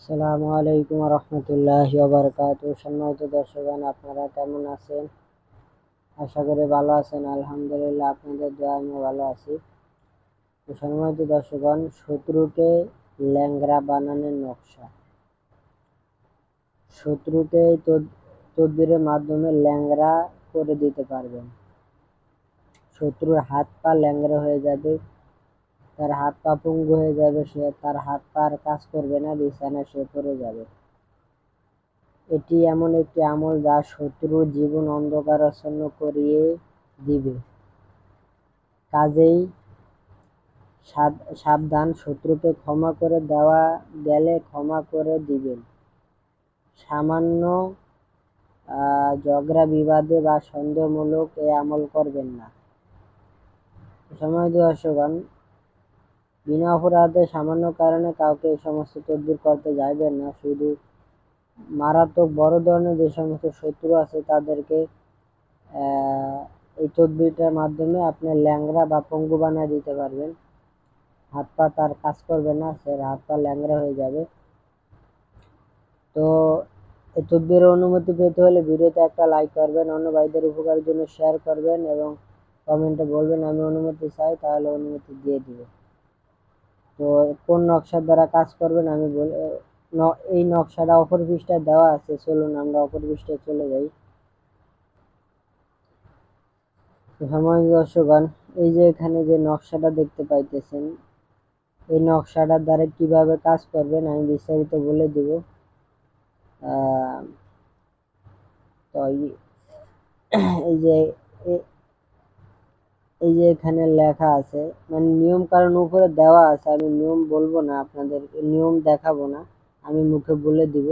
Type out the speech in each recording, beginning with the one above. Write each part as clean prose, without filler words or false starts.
আসসালামু আলাইকুম রহমতুল্লাহি ওয়া বারাকাতুহু। সম্মানিত দর্শকগণ, আপনারা কেমন আছেন? আশা করি ভালো আছেন। আলহামদুলিল্লাহ, আপনাদের দোয়ায় আমি ভালো আছি। তো সম্মানিত দর্শকগণ, শত্রুকে ল্যাংড়া বানানোর নকশা। শত্রুকে তদবিরের মাধ্যমে ল্যাংড়া করে দিতে পারবেন। শত্রুর হাত পা ল্যাংড়া হয়ে যাবে, তার হাত পা পঙ্গু হয়ে যাবে, তার হাত পা আর কাজ করবে না, বিছানায় সে পড়ে যাবে। এটি এমন একটি আমল যা শত্রুর জীবন অন্ধকারাচ্ছন্ন করিয়ে দিবে। কাজেই সাবধান, শত্রুকে ক্ষমা করে দেওয়া গেলে ক্ষমা করে দিবেন। সামান্য ঝগড়া বিবাদে বা সন্দেহমূলক এ আমল করবেন না। সম্মানিত দর্শকগণ, বিনা অপরাধে সামান্য কারণে কাউকে এই সমস্ত তদবির করতে যাইবেন না। শুধু মারাত্মক বড় ধরনের যে সমস্ত শত্রু আছে তাদেরকে এই তদবিরটার মাধ্যমে আপনি ল্যাংড়া বা পঙ্গু বানিয়ে দিতে পারবেন। হাত পা তার কাজ করবে না, সে হাত পা ল্যাংড়া হয়ে যাবে। তো এই তদবিরের অনুমতি পেতে হলে ভিডিওতে একটা লাইক করবেন, অন্য ভাইদের উপকারের জন্য শেয়ার করবেন এবং কমেন্টে বলবেন আমি অনুমতি চাই, তাহলে অনুমতি দিয়ে দিব। তো কোন নকশার দ্বারা কাজ করবেন আমি এই নকশাটা অপর পৃষ্ঠায় দেওয়া আছে। চলুন আমরা অপর পৃষ্ঠায় চলে যাই। সম্মানিত দর্শকগণ, এই যে এখানে যে নকশাটা দেখতে পাইতেছেন, এই নকশাটার দ্বারা কিভাবে কাজ করবেন আমি বিস্তারিত বলে দিব। তো এই যে এখানে লেখা আছে, মানে নিয়ম কারণ উপরে দেওয়া আছে। আমি নিয়ম বলবো না, আপনাদের নিয়ম দেখাবো না, আমি মুখে বলে দিব।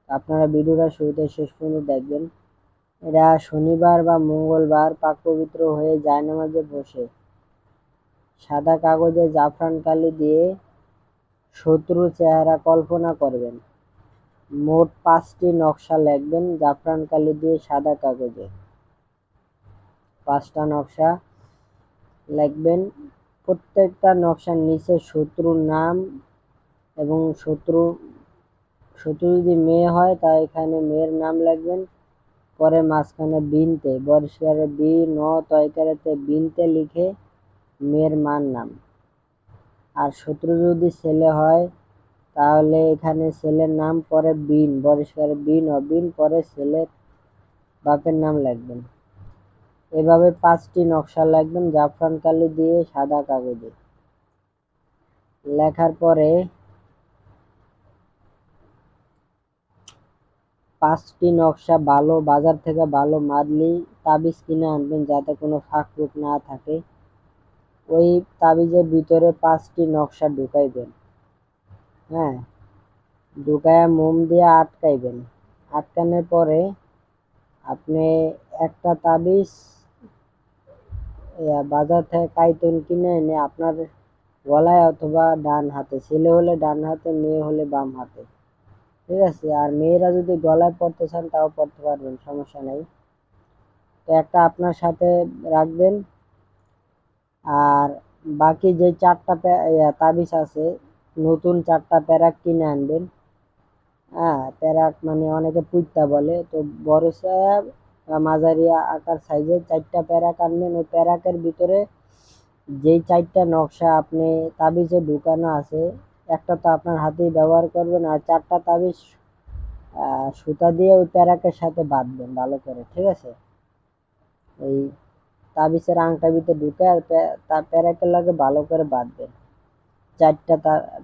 আপনারা ভিডিওটা শুরুতে শেষ পর্যন্ত দেখবেন। এরা শনিবার বা মঙ্গলবার পাক পবিত্র হয়ে জায়নামাজে বসে সাদা কাগজে জাফরান কালি দিয়ে শত্রুর চেহারা কল্পনা করবেন। মোট 5টি নকশা লিখবেন জাফরান কালি দিয়ে সাদা কাগজে। 5টা নকশা লিখবেন। প্রত্যেকটা নকশার নিচে শত্রুর নাম এবং শত্রু যদি মেয়ে হয় তা এখানে মেয়ের নাম লিখবেন। পরে মাঝখানে বিনতে, বরিষ্কারে বি ন তয়কারেতে বিনতে লিখে মেয়ের মার নাম। আর শত্রু যদি ছেলে হয় তাহলে এখানে ছেলের নাম, পরে বিন, বরিষ্কারে বিন অবিন, পরে ছেলের বাপের নাম লিখবেন। এভাবে 5টি নকশা লিখবেন জাফরান কালি দিয়ে সাদা কাগজে। লেখার পরে 5টি নকশা ভালো বাজার থেকে ভালো মাদলি তাবিজ কিনে আনবেন, যাতে কোনো ফাঁক রূপ না থাকে। ওই তাবিজের ভিতরে 5টি নকশা ঢুকাইবেন। হ্যাঁ, ঢুকায়া মোম দিয়ে আটকাইবেন। আটকানোর পরে আপনি একটা তাবিজ বাজার থেকে কাইতন কিনে এনে আপনার গলায় অথবা ডান হাতে, ছেলে হলে ডান হাতে, মেয়ে হলে বাম হাতে, ঠিক আছে। আর মেয়েরা যদি গলায় পড়তে চান তাও পড়তে পারবেন, সমস্যা নেই। তো একটা আপনার সাথে রাখবেন। আর বাকি যে 4টা তাবিজ আছে, নতুন 4টা প্যারাক কিনে আনবেন। হ্যাঁ, প্যারাক মানে অনেকে পুইত্তা বলে, তো বড় সাহেব মাঝারি আকার সাইজের 4টা প্যারাক আনবেন। ওই প্যারাকের ভিতরে যেই 4টা নকশা আপনি তাবিজে ঢুকানো আছে, একটা তো আপনার হাতেই ব্যবহার করবেন, আর 4টা তাবিজ সুতা দিয়ে ওই প্যারাকের সাথে বাঁধবেন ভালো করে, ঠিক আছে। ওই তাবিজের আংটার ভিতরে ঢুকে তার প্যারাকের লগে ভালো করে বাঁধবেন। 4টা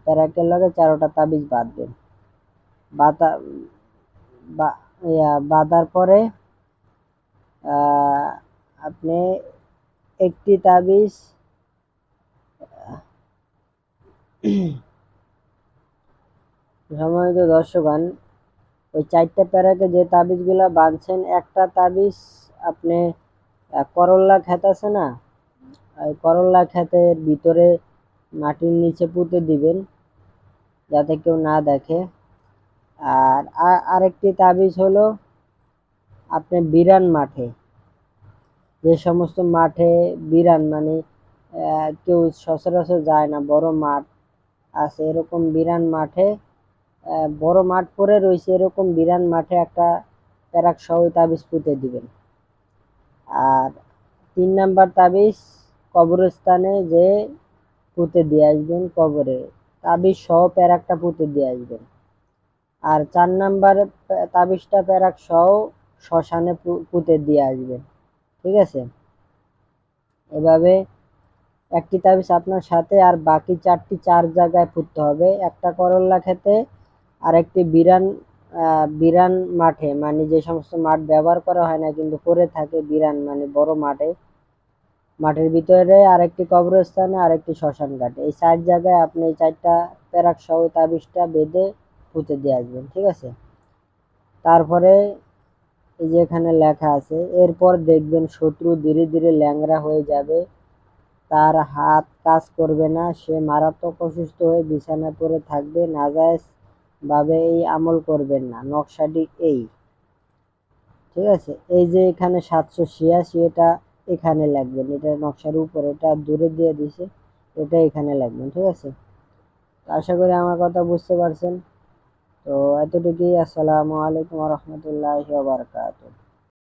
প্যারাকের লগে 4টা তাবিজ বাঁধবেন। বাঁধার পরে আপনি একটি তাবিজ সম্মানিত দর্শকগণ, ওই 4টা প্যারাকে যে তাবিজগুলা বাঁধছেন, একটা তাবিজ আপনি করল্লা ক্ষেত আছে না, ওই করল্লা ক্ষেতের ভিতরে মাটির নিচে পুঁতে দিবেন যাতে কেউ না দেখে। আর আরেকটি তাবিজ হলো আপনি বিরান মাঠে, যে সমস্ত মাঠে বিরান মানে কেউ সচরাচর যায় না, বড় মাঠ আছে, এরকম বিরান মাঠে বড় মাঠ পরে রয়েছে এরকম বিরান মাঠে একটা প্যারাক সহ তাবিজ পুঁতে দিবেন। আর 3 নাম্বার তাবিজ কবরস্থানে যে পুঁতে দিয়ে আসবেন, কবরে তাবিজ সহ প্যারাকটা পুঁতে দিয়ে আসবেন। আর 4 নাম্বার তাবিজটা প্যারাক সহ শ্মশানে পুঁতে দিয়ে আসবেন। ঠিক আছে, এভাবে একটি তাবিজ আপনার সাথে আর বাকি 4টি 4 জায়গায় পুঁততে হবে। একটা করল্লা খেতে, আর একটি বিরান মাঠে, মানে যে সমস্ত মাঠ ব্যবহার করা হয় না কিন্তু করে থাকে বিরান মানে বড় মাঠের ভিতরে, আরেকটি কবরস্থানে, আরেকটি শ্মশান ঘাটে। এই 4 জায়গায় আপনি এই 4টা প্যারাক সহ তাবিজটা বেঁধে পুঁতে দিয়ে আসবেন। ঠিক আছে, তারপরে এই যে এখানে লেখা আছে, এরপর দেখবেন শত্রু ধীরে ধীরে ল্যাংড়া হয়ে যাবে, তার হাত কাজ করবে না, সে মারাত্মক অসুস্থ হয়ে বিছানায় পড়ে থাকবে। নাজায়েজ ভাবে এই আমল করবেন না। নকশাটি এই, ঠিক আছে, এই যে এখানে 786 এটা এখানে লাগবেন, এটা নকশার উপরে, এটা দূরে দিয়ে দিছে, এটা এখানে লাগবেন। ঠিক আছে, আশা করি আমার কথা বুঝতে পারছেন। তো এতটুকুই। আসসালামু আলাইকুম ওয়া রাহমাতুল্লাহি ওয়া বারাকাতুহু।